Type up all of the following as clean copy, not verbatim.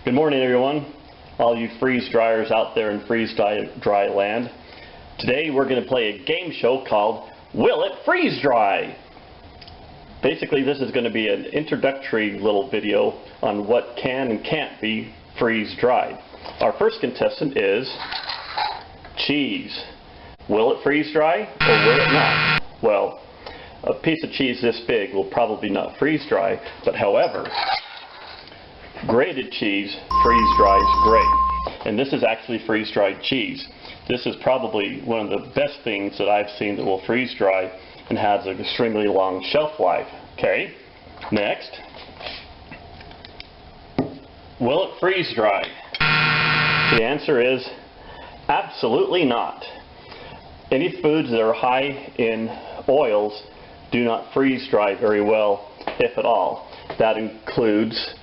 Good morning, everyone, all you freeze dryers out there in freeze dry land. Today we're going to play a game show called Will It Freeze Dry? Basically, this is going to be an introductory little video on what can and can't be freeze dried. Our first contestant is cheese. Will it freeze dry or will it not? Well, a piece of cheese this big will probably not freeze dry, but however, grated cheese freeze dries great. And this is actually freeze dried cheese. This is probably one of the best things that I've seen that will freeze dry and has an extremely long shelf life. Okay, next. Will it freeze dry? The answer is absolutely not. Any foods that are high in oils do not freeze dry very well, if at all. That includes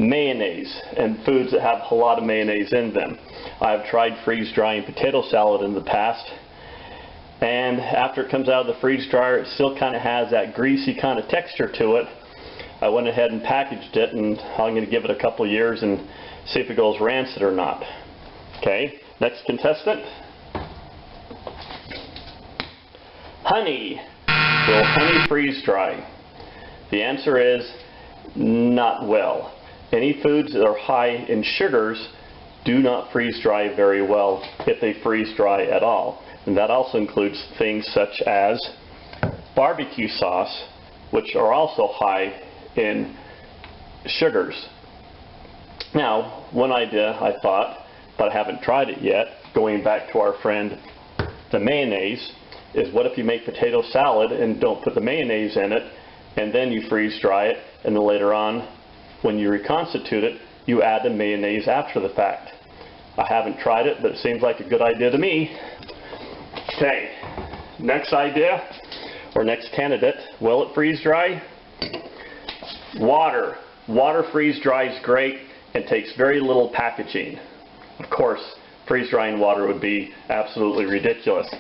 mayonnaise and foods that have a lot of mayonnaise in them. I've tried freeze drying potato salad in the past, and after it comes out of the freeze dryer, it still kind of has that greasy kind of texture to it. I went ahead and packaged it, and I'm going to give it a couple years and see if it goes rancid or not. Okay, next contestant. Honey. Will honey freeze dry? The answer is not well. Any foods that are high in sugars do not freeze dry very well, if they freeze dry at all. And that also includes things such as barbecue sauce, which are also high in sugars. Now, one idea I thought, but I haven't tried it yet, going back to our friend the mayonnaise, is what if you make potato salad and don't put the mayonnaise in it, and then you freeze dry it, and then later on, when you reconstitute it, you add the mayonnaise after the fact. I haven't tried it, but it seems like a good idea to me. Okay, next idea, or next candidate, will it freeze dry? Water. Water freeze dries great and takes very little packaging. Of course, freeze drying water would be absolutely ridiculous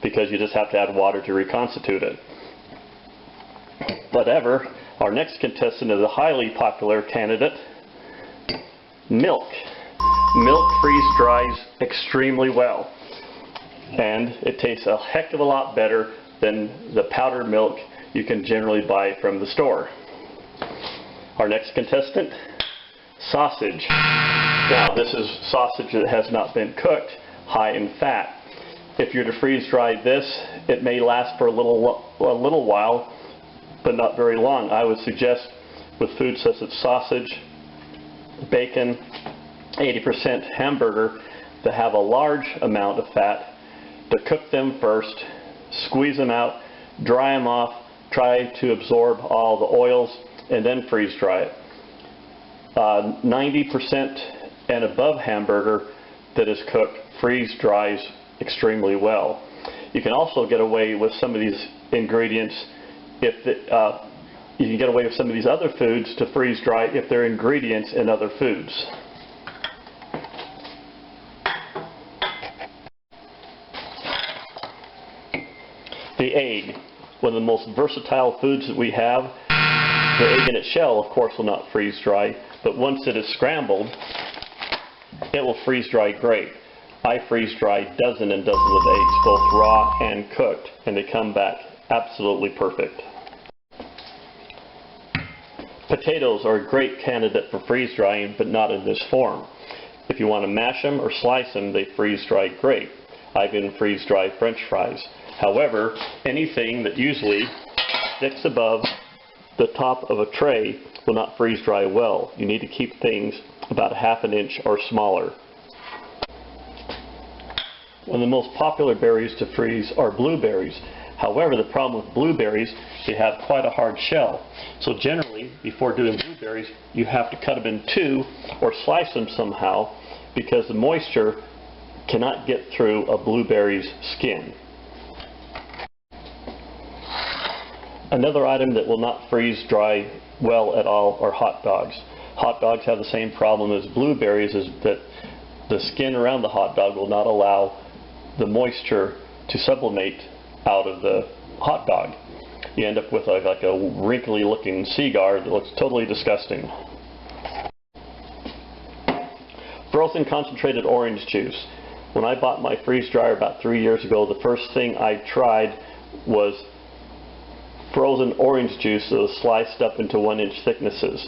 because you just have to add water to reconstitute it. Whatever. Our next contestant is a highly popular candidate, milk. Milk freeze dries extremely well, and it tastes a heck of a lot better than the powdered milk you can generally buy from the store. Our next contestant, sausage. Now, this is sausage that has not been cooked, high in fat. If you're to freeze dry this, it may last for a little while, but not very long. I would suggest with foods such as sausage, bacon, 80% hamburger that have a large amount of fat, to cook them first, squeeze them out, dry them off, try to absorb all the oils, and then freeze dry it. 90% and above hamburger that is cooked freeze dries extremely well. You can also get away with some of these ingredients you can get away with some of these other foods to freeze dry if they're ingredients in other foods. The egg, one of the most versatile foods that we have. The egg in its shell, of course, will not freeze dry, but once it is scrambled, it will freeze dry great. I freeze dry dozens and dozens of eggs, both raw and cooked, and they come back absolutely perfect. Potatoes are a great candidate for freeze drying, but not in this form. If you want to mash them or slice them, they freeze dry great. I even freeze dry French fries. However, anything that usually sticks above the top of a tray will not freeze dry well. You need to keep things about a ½ inch or smaller. One of the most popular berries to freeze are blueberries. However, the problem with blueberries, they have quite a hard shell. So generally, before doing blueberries, you have to cut them in two or slice them somehow because the moisture cannot get through a blueberry's skin. Another item that will not freeze dry well at all are hot dogs. Hot dogs have the same problem as blueberries, is that the skin around the hot dog will not allow the moisture to sublimate out of the hot dog. You end up with like a wrinkly looking cigar that looks totally disgusting. Frozen concentrated orange juice. When I bought my freeze dryer about 3 years ago, the first thing I tried was frozen orange juice that was sliced up into 1-inch thicknesses.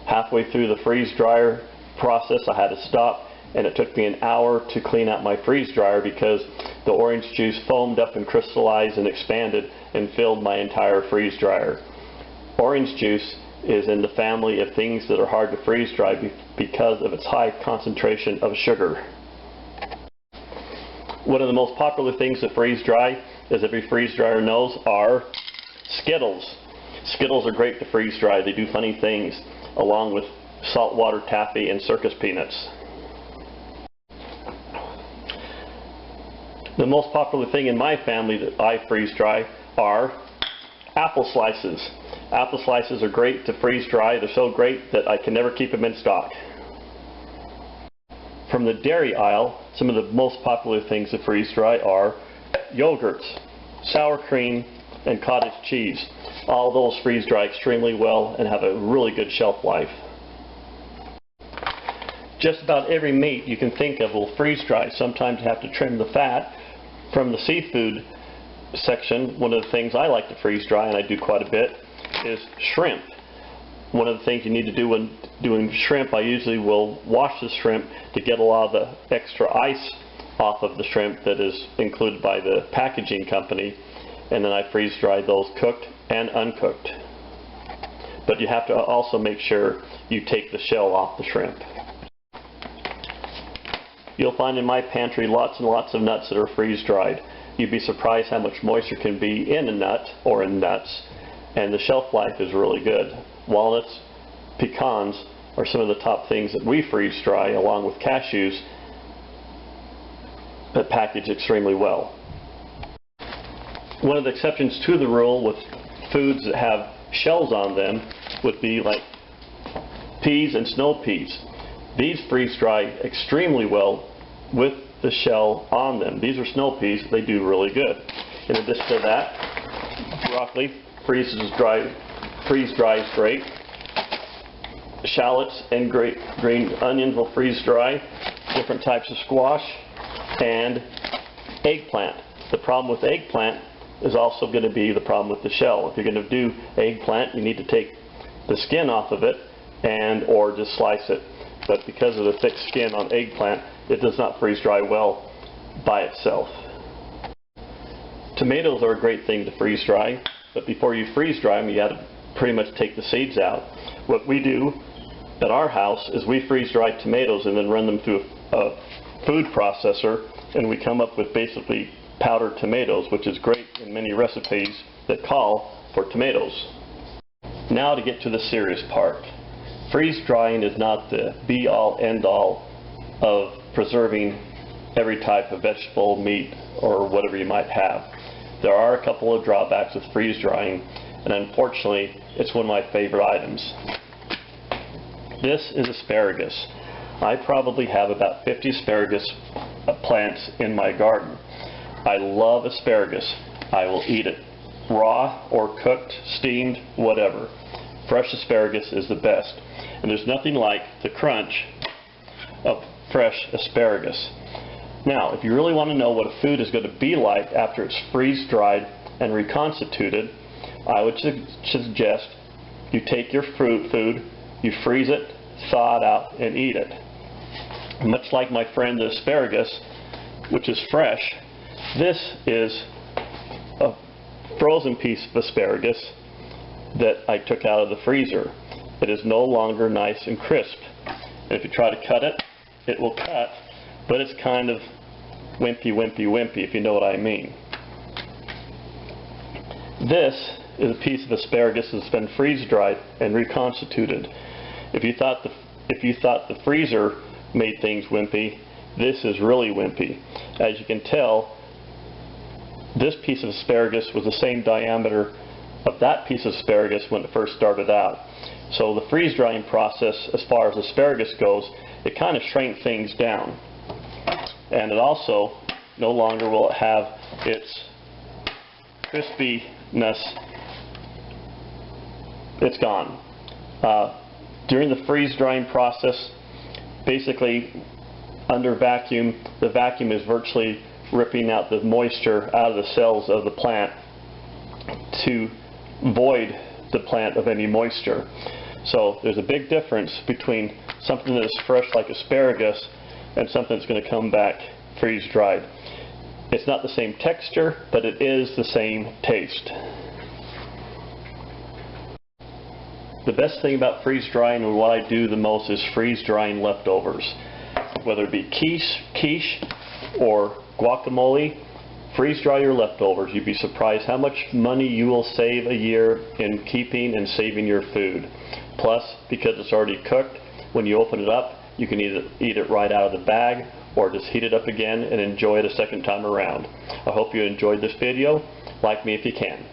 Halfway through the freeze dryer process, I had to stop, and it took me an hour to clean out my freeze dryer because the orange juice foamed up and crystallized and expanded and filled my entire freeze dryer. Orange juice is in the family of things that are hard to freeze dry because of its high concentration of sugar. One of the most popular things to freeze dry, as every freeze dryer knows, are Skittles. Skittles are great to freeze dry. They do funny things, along with saltwater taffy and circus peanuts. The most popular thing in my family that I freeze dry are apple slices. Apple slices are great to freeze dry. They're so great that I can never keep them in stock. From the dairy aisle, some of the most popular things to freeze dry are yogurts, sour cream, and cottage cheese. All those freeze dry extremely well and have a really good shelf life. Just about every meat you can think of will freeze dry. Sometimes you have to trim the fat. From the seafood section, one of the things I like to freeze dry, and I do quite a bit, is shrimp. One of the things you need to do when doing shrimp, I usually will wash the shrimp to get a lot of the extra ice off of the shrimp that is included by the packaging company, and then I freeze dry those cooked and uncooked. But you have to also make sure you take the shell off the shrimp. You'll find in my pantry lots and lots of nuts that are freeze dried. You'd be surprised how much moisture can be in a nut or in nuts, and the shelf life is really good. Walnuts, pecans are some of the top things that we freeze dry, along with cashews, that package extremely well. One of the exceptions to the rule with foods that have shells on them would be like peas and snow peas. These freeze dry extremely well with the shell on them. These are snow peas. They do really good. In addition to that, broccoli freeze dries great. Shallots and green onions will freeze dry. Different types of squash and eggplant. The problem with eggplant is also going to be the problem with the shell. If you're going to do eggplant, you need to take the skin off of it or just slice it. But because of the thick skin on eggplant, it does not freeze dry well by itself. Tomatoes are a great thing to freeze dry, but before you freeze dry them, you got to pretty much take the seeds out. What we do at our house is we freeze dry tomatoes and then run them through a food processor, and we come up with basically powdered tomatoes, which is great in many recipes that call for tomatoes. Now to get to the serious part. Freeze drying is not the be-all, end-all of preserving every type of vegetable, meat, or whatever you might have. There are a couple of drawbacks with freeze drying, and unfortunately, it's one of my favorite items. This is asparagus. I probably have about 50 asparagus plants in my garden. I love asparagus. I will eat it raw or cooked, steamed, whatever. Fresh asparagus is the best. And there's nothing like the crunch of fresh asparagus. Now, if you really want to know what a food is going to be like after it's freeze-dried and reconstituted, I would suggest you take your food, you freeze it, thaw it out, and eat it. Much like my friend the asparagus, which is fresh, this is a frozen piece of asparagus that I took out of the freezer. It is no longer nice and crisp. And if you try to cut it, it will cut, but it's kind of wimpy, if you know what I mean. This is a piece of asparagus that's been freeze-dried and reconstituted. If you thought the freezer made things wimpy, this is really wimpy. As you can tell, this piece of asparagus was the same diameter of that piece of asparagus when it first started out. So the freeze drying process, as far as asparagus goes, it kind of shrank things down. And it also no longer will have its crispiness. It's gone. During the freeze drying process, basically under vacuum, the vacuum is virtually ripping out the moisture out of the cells of the plant to void the plant of any moisture. So there's a big difference between something that is fresh like asparagus and something that's going to come back freeze-dried. It's not the same texture, but it is the same taste. The best thing about freeze-drying, and what I do the most, is freeze-drying leftovers. Whether it be quiche or guacamole, freeze-dry your leftovers. You'd be surprised how much money you will save a year in keeping and saving your food. Plus, because it's already cooked, when you open it up, you can either eat it right out of the bag or just heat it up again and enjoy it a second time around. I hope you enjoyed this video. Like me if you can.